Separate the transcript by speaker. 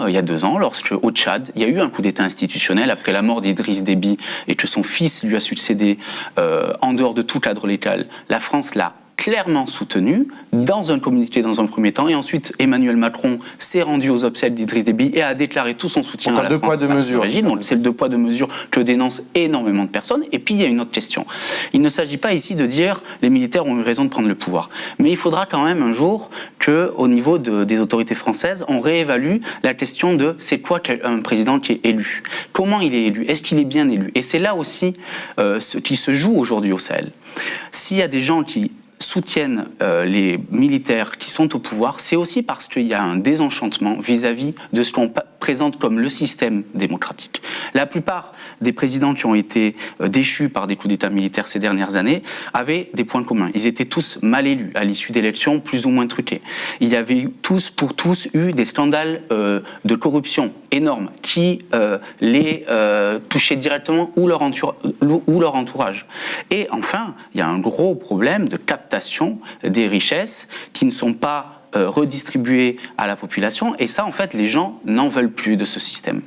Speaker 1: il y a 2 ans, lorsque au Tchad, il y a eu un coup d'État institutionnel après la mort d'Idriss Déby et que son fils lui a succédé en dehors de tout cadre légal. La France l'a clairement soutenu dans un communiqué dans un premier temps, et ensuite Emmanuel Macron s'est rendu aux obsèques d'Idriss Déby et a déclaré tout son soutien à la France à ce régime. Donc c'est le 2 poids 2 mesures que dénoncent énormément de personnes. Et puis il y a une autre question. Il ne s'agit pas ici de dire les militaires ont eu raison de prendre le pouvoir, mais il faudra quand même un jour que, au niveau des autorités françaises, on réévalue la question de c'est quoi un président qui est élu, comment il est élu, est-ce qu'il est bien élu. Et c'est là aussi ce qui se joue aujourd'hui au Sahel. S'il y a des gens qui soutiennent les militaires qui sont au pouvoir, c'est aussi parce qu'il y a un désenchantement vis-à-vis de ce qu'on présente comme le système démocratique. La plupart des présidents qui ont été déchus par des coups d'État militaires ces dernières années avaient des points communs. Ils étaient tous mal élus à l'issue d'élections plus ou moins truquées. Il y avait tous eu des scandales de corruption énormes qui les touchaient directement ou leur entourage. Et enfin, il y a un gros problème de captation des richesses qui ne sont pas redistribuées à la population. Et ça, en fait, les gens n'en veulent plus de ce système.